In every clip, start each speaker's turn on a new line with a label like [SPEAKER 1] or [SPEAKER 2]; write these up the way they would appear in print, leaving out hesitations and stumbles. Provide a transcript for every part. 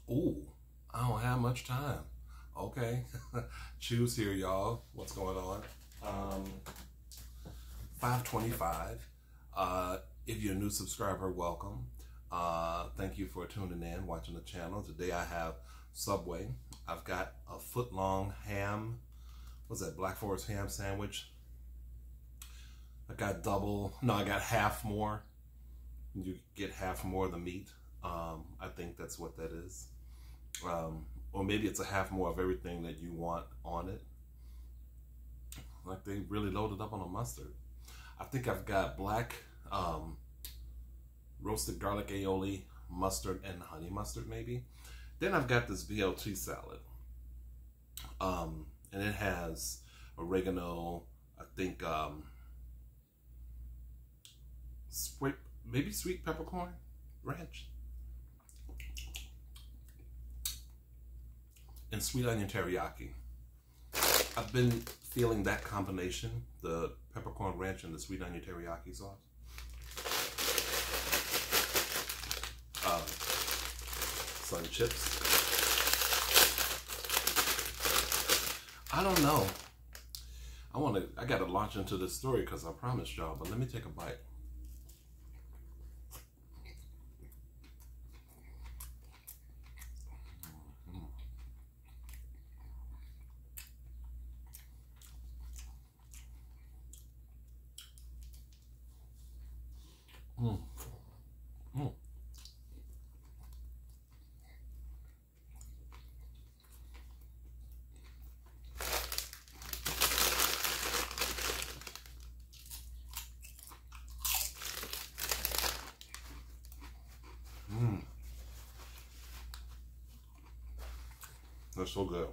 [SPEAKER 1] Ooh, I don't have much time. Okay. Choose here, y'all. What's going on? 5:25. If you're a new subscriber, welcome. Thank you for tuning in, watching the channel. Today I have Subway. I've got a foot-long ham. What's that? Black Forest ham sandwich. I got I got half more. You get half more of the meat. I think that's what that is. Or maybe it's a half more of everything that you want on it. Like they really loaded up on a mustard. I think I've got black roasted garlic aioli, mustard, and honey mustard maybe. Then I've got this BLT salad. And it has oregano, I think maybe sweet peppercorn ranch. And sweet onion teriyaki. I've been feeling that combination, the peppercorn ranch and the sweet onion teriyaki sauce. Sun chips. I don't know. I gotta launch into this story because I promised y'all, but let me take a bite. That's so good.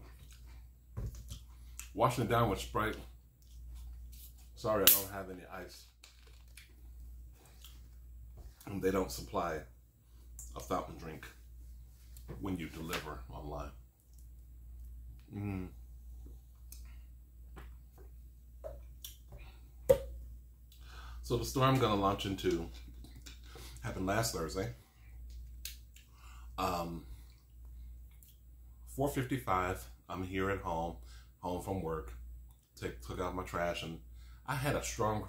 [SPEAKER 1] Washing it down with Sprite. Sorry, I don't have any ice. And they don't supply a fountain drink when you deliver online. So the store I'm going to launch into happened last Thursday. 4:55, I'm here at home from work. Took out my trash, and I had a strong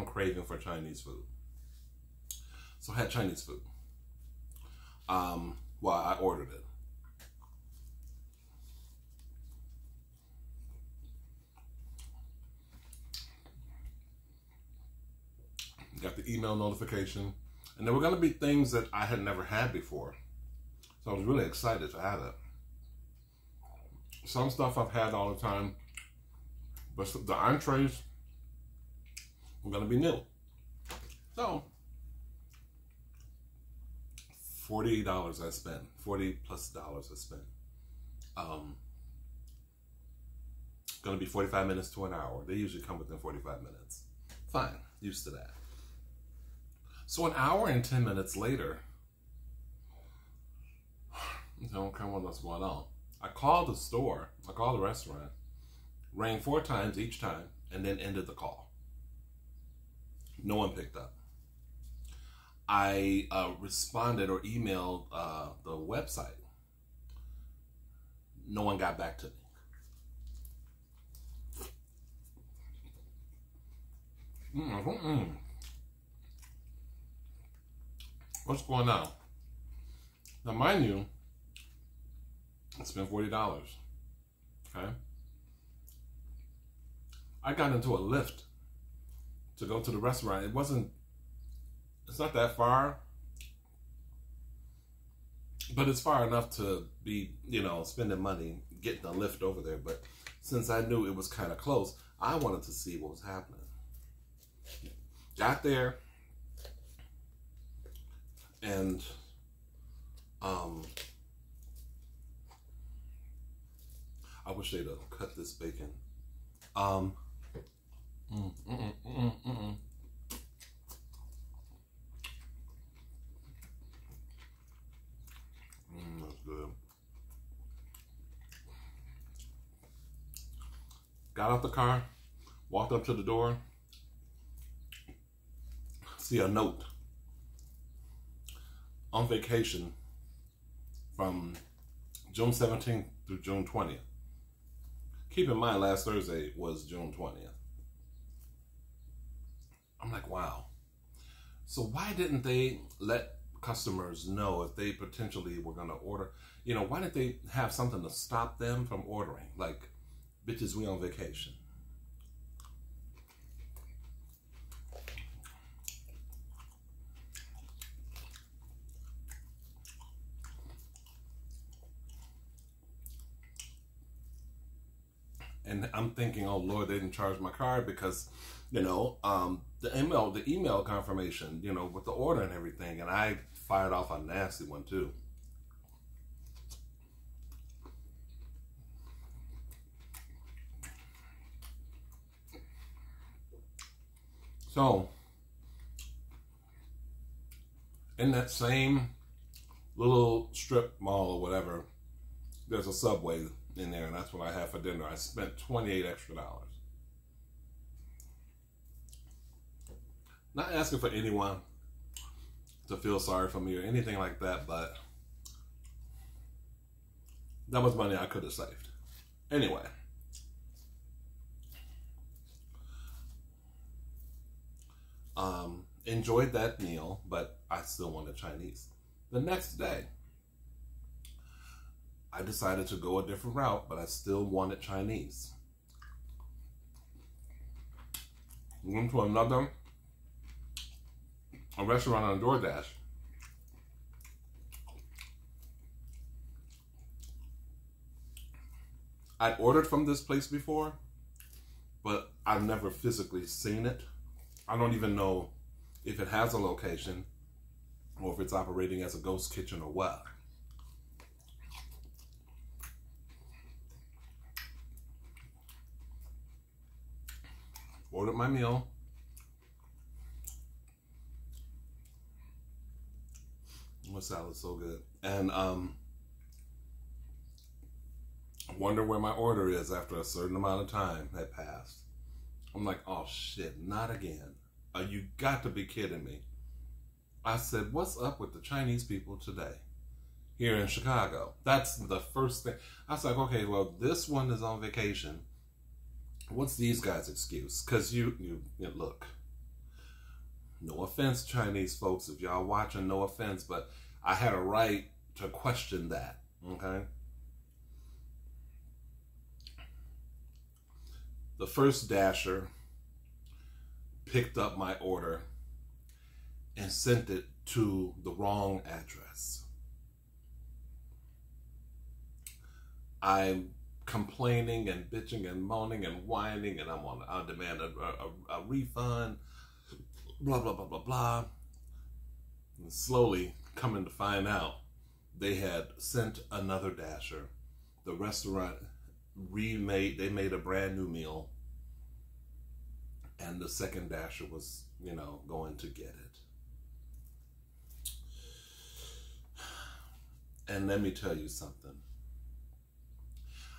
[SPEAKER 1] craving for Chinese food. So I had Chinese food. Well, I ordered it. Got the email notification, and there were going to be things that I had never had before. So I was really excited to have it. Some stuff I've had all the time, but the entrees were going to be new. So, $40 I spent, $40+ I spent. Going to be 45 minutes to an hour. They usually come within 45 minutes. Fine, used to that. So an hour and 10 minutes later, I don't care what's going on. I called the store, I called the restaurant, rang 4 times each time, and then ended the call. No one picked up. I responded or emailed the website. No one got back to me. What's going on? Now, mind you, I spent $40. Okay? I got into a Lyft to go to the restaurant. It's not that far, but it's far enough to be, spending money getting a Lyft over there. But since I knew it was kind of close, I wanted to see what was happening. Got there, and I wish they'd have cut this bacon. That's good. Got out the car, walked up to the door, see a note. On vacation from June 17th through June 20th. Keep in mind, last Thursday was June 20th. I'm like, wow. So why didn't they let customers know if they potentially were going to order? You know, why didn't they have something to stop them from ordering? Like, bitches, we on vacation. And I'm thinking, oh Lord, they didn't charge my card because, you know, the email confirmation, you know, with the order and everything, and I fired off a nasty one too. So, in that same little strip mall or whatever, there's a Subway in there, and that's what I had for dinner. I spent $28 extra. Not asking for anyone to feel sorry for me or anything like that, but that was money I could have saved. Anyway. Enjoyed that meal, but I still wanted Chinese. The next day, I decided to go a different route, but I still wanted Chinese. Went to a restaurant on DoorDash. I'd ordered from this place before, but I've never physically seen it. I don't even know if it has a location or if it's operating as a ghost kitchen or what. Ordered my meal. The salad's so good. And wonder where my order is after a certain amount of time had passed. I'm like, oh shit, not again. You got to be kidding me. I said, what's up with the Chinese people today here in Chicago? That's the first thing. I was like, okay, well, this one is on vacation. What's these guys' excuse? Because you look, no offense, Chinese folks, if y'all watching, no offense, but I had a right to question that, okay? The first dasher picked up my order and sent it to the wrong address. I'm complaining and bitching and moaning and whining, and I demand a refund, blah, blah, blah, blah, blah. And slowly coming to find out, they had sent another dasher. The restaurant they made a brand new meal, and the second dasher was, you know, going to get it. And let me tell you something.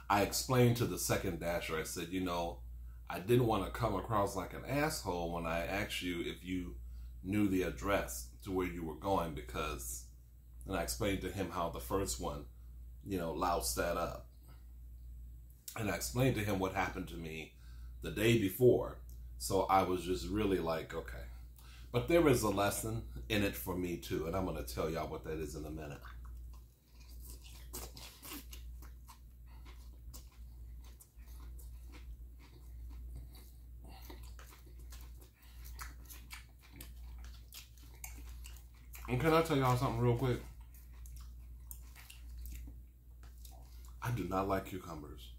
[SPEAKER 1] I explained to the second dasher, I said, you know, I didn't want to come across like an asshole when I asked you if you knew the address to where you were going, because, and I explained to him how the first one, you know, loused that up. And I explained to him what happened to me the day before. So I was just really like, okay. But there is a lesson in it for me too, and I'm going to tell y'all what that is in a minute. And can I tell y'all something real quick? I do not like cucumbers.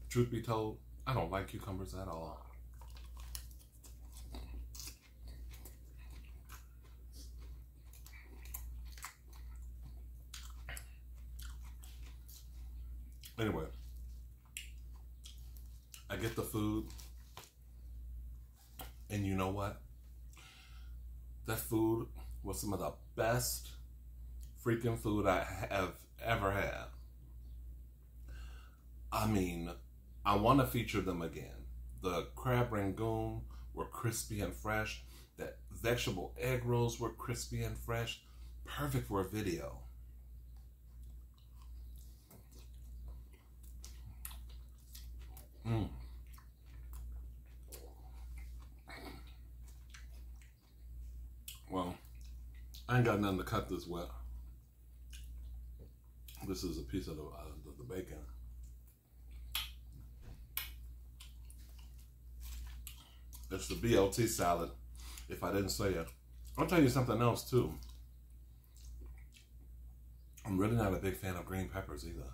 [SPEAKER 1] Truth be told, I don't like cucumbers at all. Anyway, I get the food, and you know what? That food was some of the best freaking food I have ever had. I mean, I want to feature them again. The crab rangoon were crispy and fresh. The vegetable egg rolls were crispy and fresh. Perfect for a video. Mm. Well, I ain't got nothing to cut this with. This is a piece of the bacon. It's the BLT salad, if I didn't say it. I'll tell you something else too. I'm really not a big fan of green peppers either.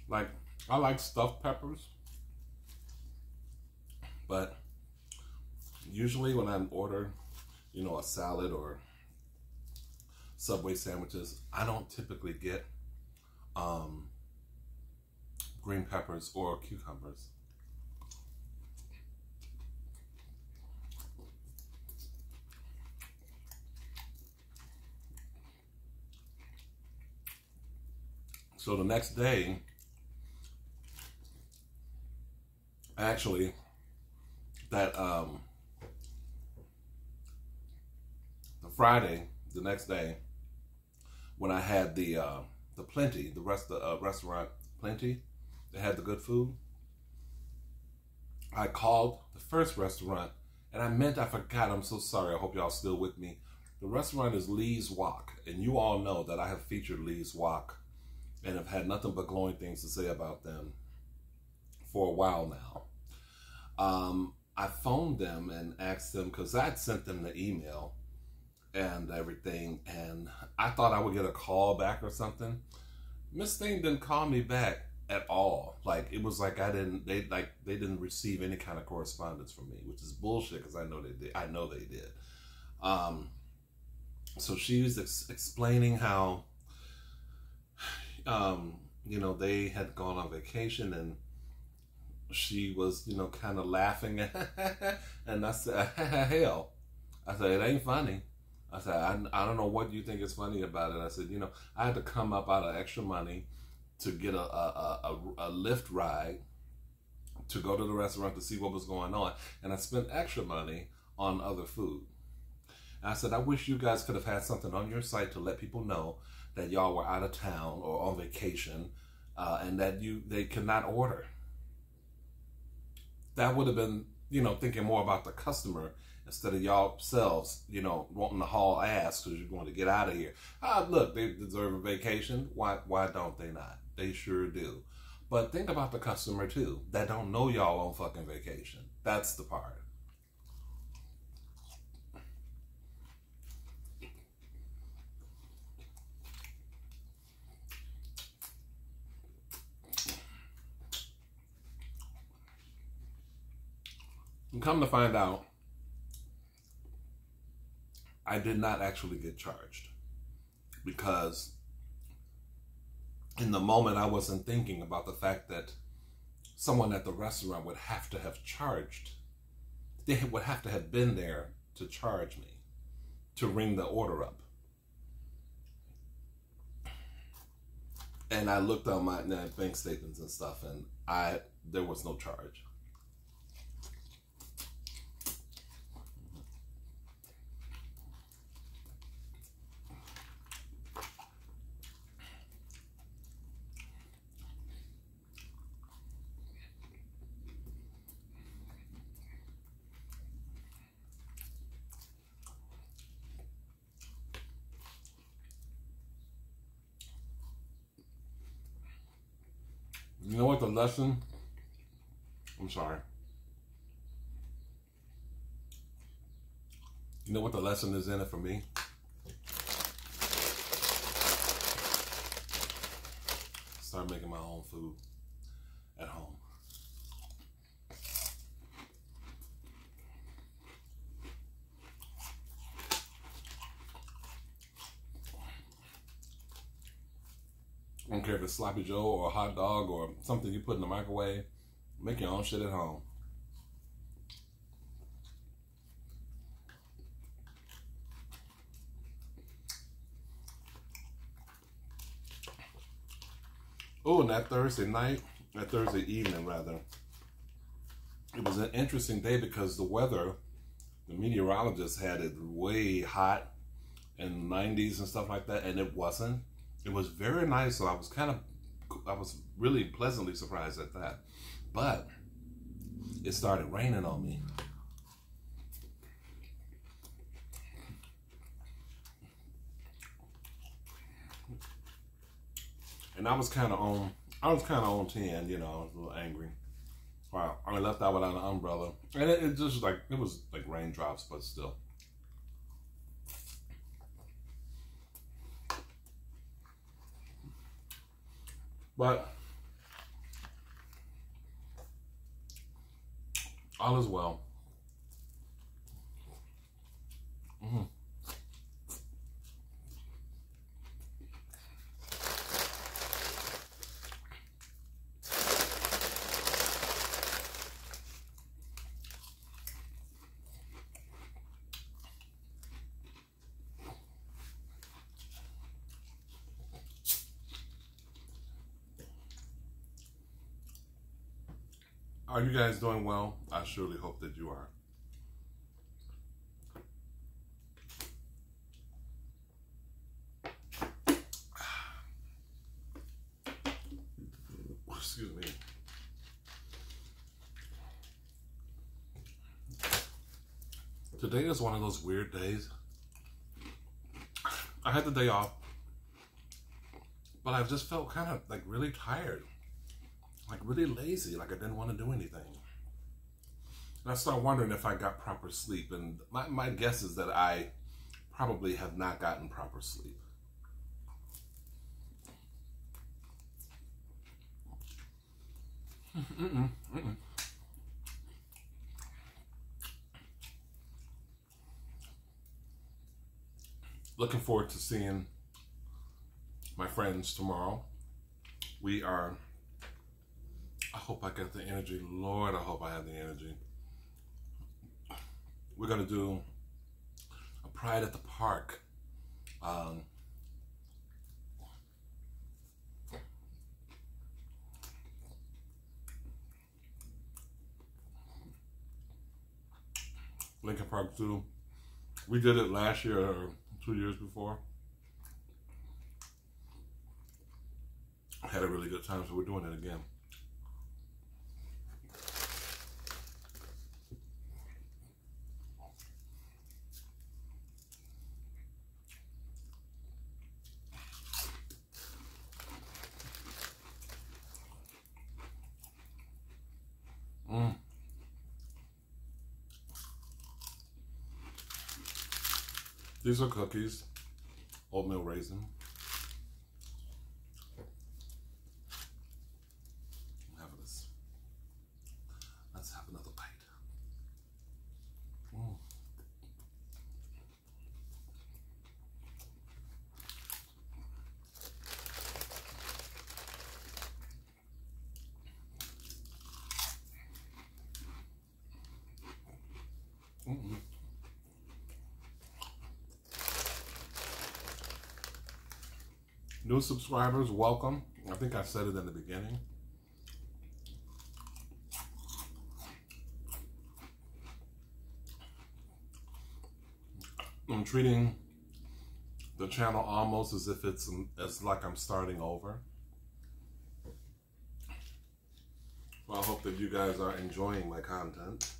[SPEAKER 1] Like, I like stuffed peppers, but usually when I order, you know, a salad or Subway sandwiches, I don't typically get green peppers or cucumbers. So the next day, actually, that the Friday, the next day, when I had the Plenty, the restaurant Plenty, they had the good food. I called the first restaurant, and I forgot. I'm so sorry. I hope y'all still with me. The restaurant is Lee's Wok, and you all know that I have featured Lee's Wok and have had nothing but glowing things to say about them for a while now. I phoned them and asked them, because I'd sent them the email and everything, and I thought I would get a call back or something. Miss Thing didn't call me back at all. Like, it was like they didn't receive any kind of correspondence from me, which is bullshit, because I know they did. So she was explaining how you know, they had gone on vacation, and she was, you know, kind of laughing. And I said, hell, I said, it ain't funny. I said, I don't know what you think is funny about it. I said, you know, I had to come up out of extra money to get a Lyft ride to go to the restaurant to see what was going on. And I spent extra money on other food. And I said, I wish you guys could have had something on your site to let people know that y'all were out of town or on vacation, and that they could not order. That would have been, you know, thinking more about the customer instead of y'all selves, you know, wanting to haul ass because you're going to get out of here. Look, they deserve a vacation. Why don't they not? They sure do. But think about the customer too, that don't know y'all on fucking vacation. That's the part. And come to find out, I did not actually get charged, because in the moment I wasn't thinking about the fact that someone at the restaurant would have to have charged. They would have to have been there to charge me, to ring the order up. And I looked on my bank statements and stuff, and there was no charge. You know what the lesson? I'm sorry. You know what the lesson is in it for me? Start making my own food at home. I don't care if it's sloppy joe or a hot dog or something you put in the microwave. Make your own shit at home. Oh, and that Thursday evening rather, it was an interesting day because the weather, the meteorologist had it way hot in the 90s and stuff like that, and it wasn't. It was very nice, so I was really pleasantly surprised at that. But it started raining on me. And I was kind of on 10, you know, I was a little angry. Wow, I left out without an umbrella. And it just like, it was like raindrops, but still. But all is well. Are you guys doing well? I surely hope that you are. Excuse me. Today is one of those weird days. I had the day off, but I just felt kind of like really tired. Like really lazy, like I didn't want to do anything. And I started wondering if I got proper sleep, and my guess is that I probably have not gotten proper sleep. Looking forward to seeing my friends tomorrow. I hope I got the energy. Lord, I hope I have the energy. We're going to do a Pride at the Park. Lincoln Park Zoo. We did it last year or 2 years before. I had a really good time, so we're doing it again. These are cookies, oatmeal raisin. Have this. Let's have another bite. New subscribers, welcome. I think I said it in the beginning. I'm treating the channel almost as if it's like I'm starting over. Well, I hope that you guys are enjoying my content.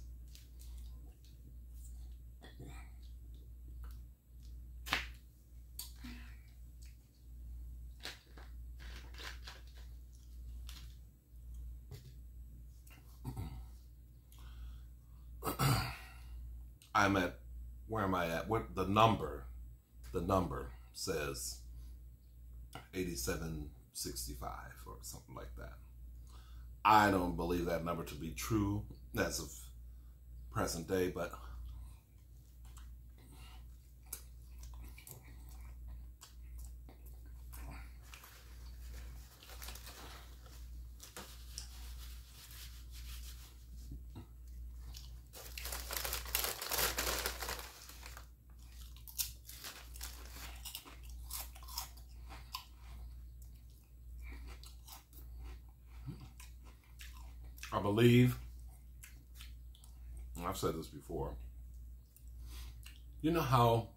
[SPEAKER 1] I'm at, where am I at? What the number says 8765 or something like that. I don't believe that number to be true as of present day, but I believe, I've said this before, you know how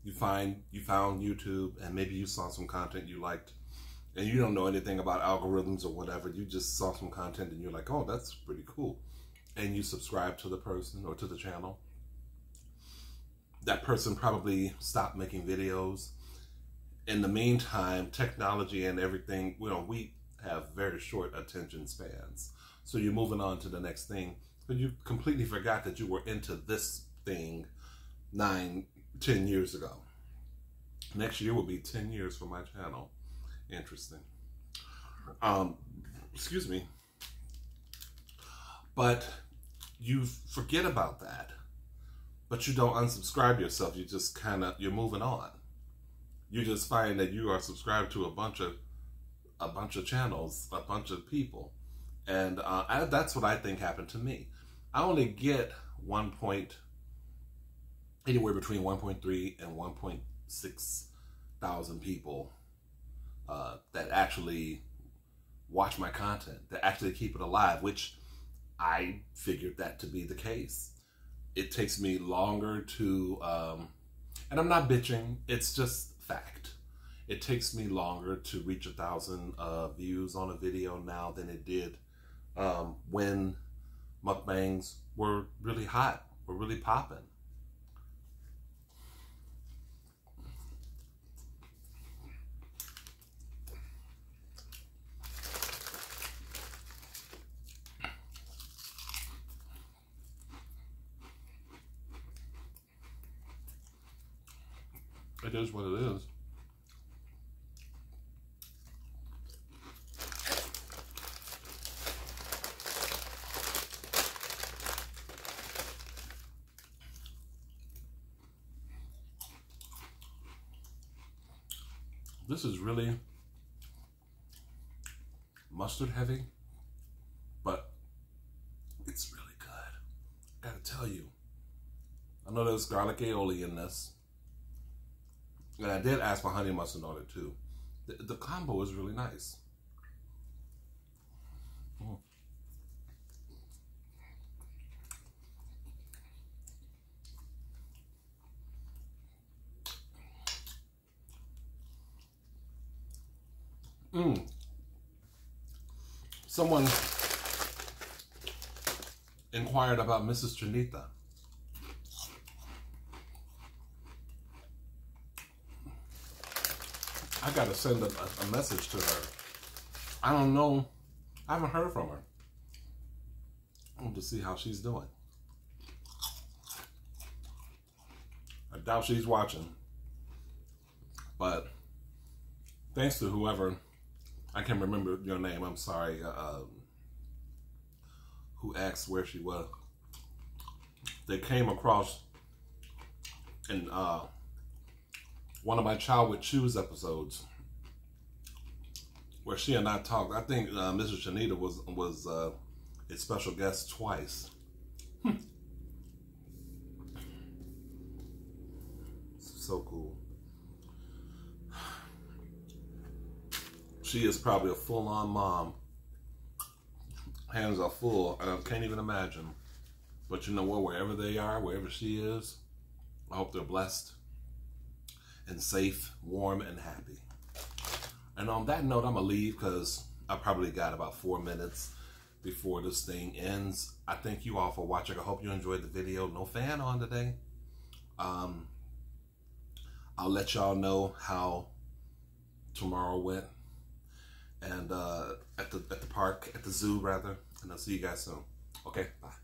[SPEAKER 1] you found YouTube, and maybe you saw some content you liked, and you don't know anything about algorithms or whatever. You just saw some content and you're like, oh, that's pretty cool. And you subscribe to the person or to the channel. That person probably stopped making videos. In the meantime, technology and everything, we have very short attention spans. So you're moving on to the next thing, but you completely forgot that you were into this thing 9, 10 years ago. Next year will be 10 years for my channel. Interesting. Excuse me. But you forget about that. But you don't unsubscribe yourself. You just you're moving on. You just find that you are subscribed to a bunch of channels, a bunch of people. And that's what I think happened to me. I only get anywhere between 1.3 and 1.6 thousand people that actually watch my content, that actually keep it alive, which I figured that to be the case. It takes me longer to, and I'm not bitching, it's just fact. It takes me longer to reach 1,000 views on a video now than it did when mukbangs were really hot, were really popping. It is what it is. This is really mustard heavy, but it's really good. I gotta tell you. I know there's garlic aioli in this. And I did ask for honey mustard on it too. The combo is really nice. Someone inquired about Mrs. Chinita. I gotta send a message to her. I don't know. I haven't heard from her. I want to see how she's doing. I doubt she's watching. But thanks to whoever, I can't remember your name, I'm sorry, who asked where she was. They came across in one of my Child with Shoes episodes where she and I talked. I think Mrs. Shanita was a special guest twice. So cool. She is probably a full-on mom. Hands are full. I can't even imagine. But you know what? Wherever they are, wherever she is, I hope they're blessed and safe, warm, and happy. And on that note, I'm going to leave because I probably got about 4 minutes before this thing ends. I thank you all for watching. I hope you enjoyed the video. No fan on today. I'll let y'all know how tomorrow went. And at the park, at the zoo rather. And I'll see you guys soon. Okay, bye.